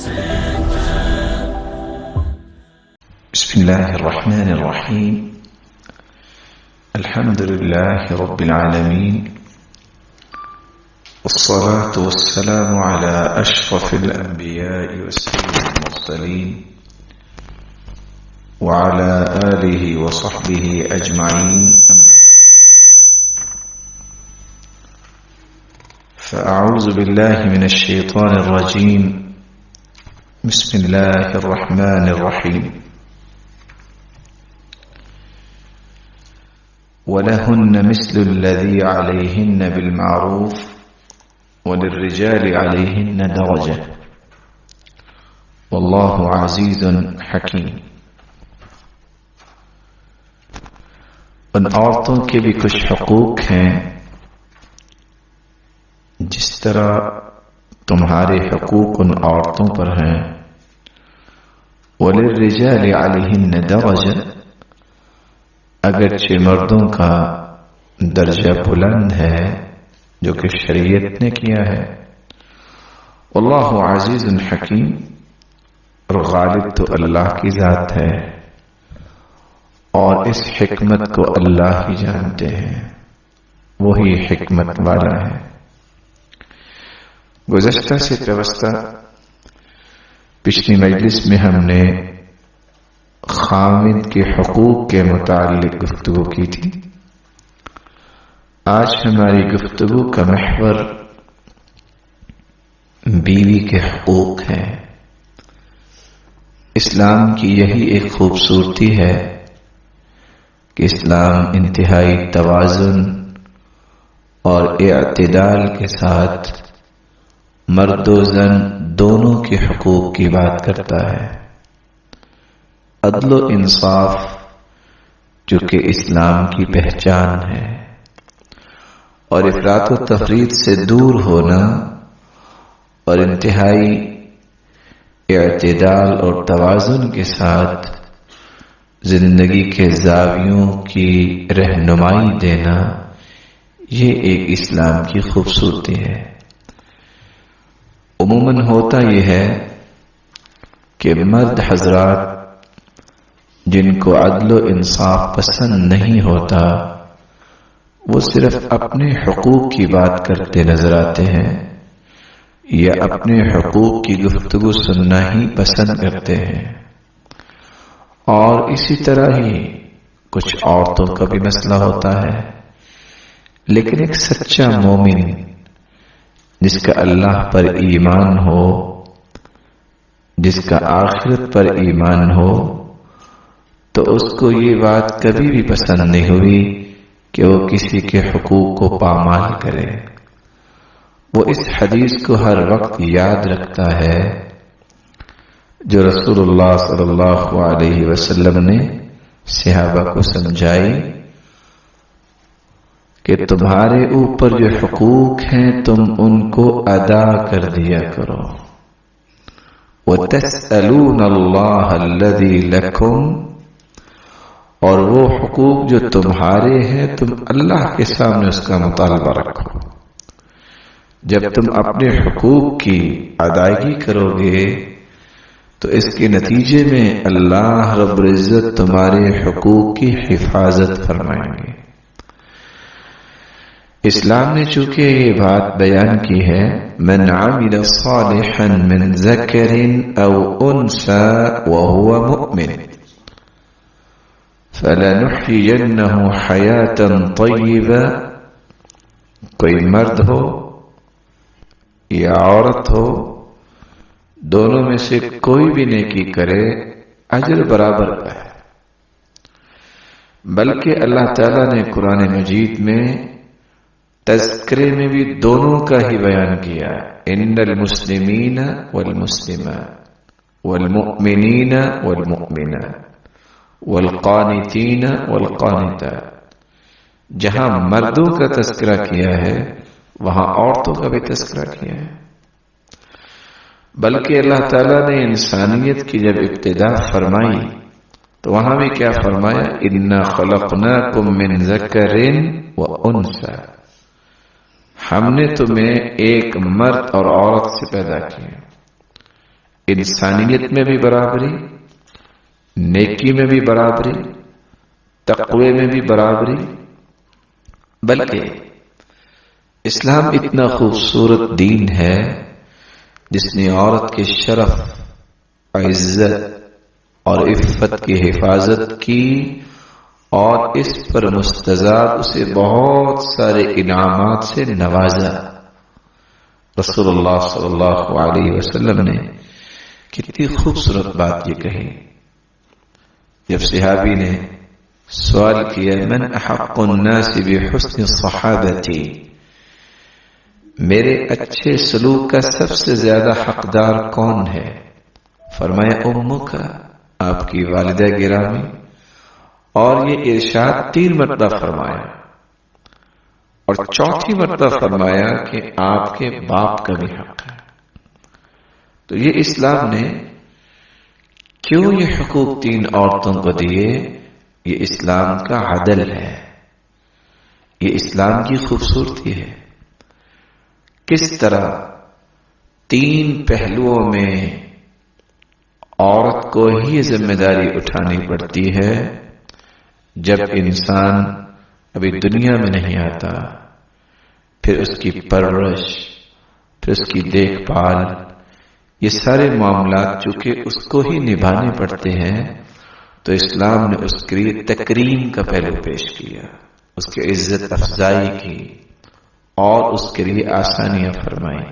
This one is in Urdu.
بسم الله الرحمن الرحيم. الحمد لله رب العالمين، والصلاة والسلام على أشرف الأنبياء والسيد المرسلين وعلى آله وصحبه أجمعين. فأعوذ بالله من الشيطان الرجيم. بسم الله الرحمن الرحيم. ولهن مثل الذي عليهن بالمعروف وللرجال عليهن درجة والله عزيز حكيم. ان عورتوں کے بھی کچھ حقوق ہیں جس طرح تمہارے حقوق ان عورتوں پر ہیں. وللرجال عليهن درجة، اگرچہ مردوں کا درجہ بلند ہے جو کہ شریعت نے کیا ہے. واللہ عزیز حکیم، اور غالب تو اللہ کی ذات ہے اور اس حکمت کو اللہ ہی جانتے ہیں، وہی حکمت والا ہے. گزشتہ سے پیوستہ پچھلی مجلس میں ہم نے خاوند کے حقوق کے متعلق گفتگو کی تھی. آج ہماری گفتگو کا محور بیوی کے حقوق ہے. اسلام کی یہی ایک خوبصورتی ہے کہ اسلام انتہائی توازن اور اعتدال کے ساتھ مرد و زن دونوں کے حقوق کی بات کرتا ہے. عدل و انصاف جو کہ اسلام کی پہچان ہے، اور افراط و تفریط سے دور ہونا اور انتہائی اعتدال اور توازن کے ساتھ زندگی کے زاویوں کی رہنمائی دینا، یہ ایک اسلام کی خوبصورتی ہے. عموماً ہوتا یہ ہے کہ مرد حضرات جن کو عدل و انصاف پسند نہیں ہوتا، وہ صرف اپنے حقوق کی بات کرتے نظر آتے ہیں یا اپنے حقوق کی گفتگو سننا ہی پسند کرتے ہیں. اور اسی طرح ہی کچھ عورتوں کا بھی مسئلہ ہوتا ہے. لیکن ایک سچا مومن جس کا اللہ پر ایمان ہو، جس کا آخرت پر ایمان ہو، تو اس کو یہ بات کبھی بھی پسند نہیں ہوئی کہ وہ کسی کے حقوق کو پامال کرے. وہ اس حدیث کو ہر وقت یاد رکھتا ہے جو رسول اللہ صلی اللہ علیہ وسلم نے صحابہ کو سمجھائی کہ تمہارے اوپر جو حقوق ہیں تم ان کو ادا کر دیا کرو. وَتَسْأَلُونَ اللَّهَ الَّذِي لَكُمْ، اور وہ حقوق جو تمہارے ہیں تم اللہ کے سامنے اس کا مطالبہ رکھو. جب تم اپنے حقوق کی ادائیگی کرو گے تو اس کے نتیجے میں اللہ رب العزت تمہارے حقوق کی حفاظت فرمائیں گے. اسلام نے چونکہ یہ بات بیان کی ہے، من عمل صالحا من ذکر او انثى وهو مؤمن فَلَنُحْيِيَنَّهُ حَيَاةً طَيِّبَةً، کوئی مرد ہو یا عورت ہو، دونوں میں سے کوئی بھی نیکی کرے اجر برابر کا ہے. بلکہ اللہ تعالیٰ نے قرآن مجید میں تذکرے میں بھی دونوں کا ہی بیان کیا. ان المسلمین والمسلمات والمؤمنین والمؤمنات والقانتین والقانتات، جہاں مردوں کا تذکرہ کیا ہے وہاں عورتوں کا بھی تذکرہ کیا ہے. بلکہ اللہ تعالیٰ نے انسانیت کی جب ابتدا فرمائی تو وہاں بھی کیا فرمایا؟ اِنَّا خَلَقْنَاكُم مِّن ذَكَرٍ وَأُنثَىٰ، ہم نے تمہیں ایک مرد اور عورت سے پیدا کیا. انسانیت میں بھی برابری، نیکی میں بھی برابری، تقوی میں بھی برابری، بلکہ اسلام اتنا خوبصورت دین ہے جس نے عورت کے شرف، عزت اور عفت کی حفاظت کی اور اس پر مستزاد اسے بہت سارے انعامات سے نوازا۔ رسول اللہ صلی اللہ علیہ وسلم نے کتنی خوبصورت بات یہ کہی جب صحابی نے سوال کیا من احق الناس بحسن صحابتی، میرے اچھے سلوک کا سب سے زیادہ حقدار کون ہے؟ فرمایا امک، آپ کی والدہ گرامی، اور یہ ارشاد 3 مرتبہ فرمایا اور 4تھی مرتبہ فرمایا کہ آپ کے باپ کا بھی حق ہے۔ تو یہ اسلام نے کیوں یہ حقوق 3 عورتوں کو دیے؟ یہ اسلام کا عدل ہے، یہ اسلام کی خوبصورتی ہے۔ کس طرح 3 پہلوؤں میں عورت کو ہی ذمہ داری اٹھانی پڑتی ہے جب انسان ابھی دنیا میں نہیں آتا، پھر اس کی پرورش، پھر اس کی دیکھ بھال، یہ سارے معاملات چونکہ اس کو ہی نبھانے پڑتے ہیں، تو اسلام نے اس کے لیے تکریم کا پہلو پیش کیا، اس کی عزت افزائی کی اور اس کے لیے آسانیاں فرمائی۔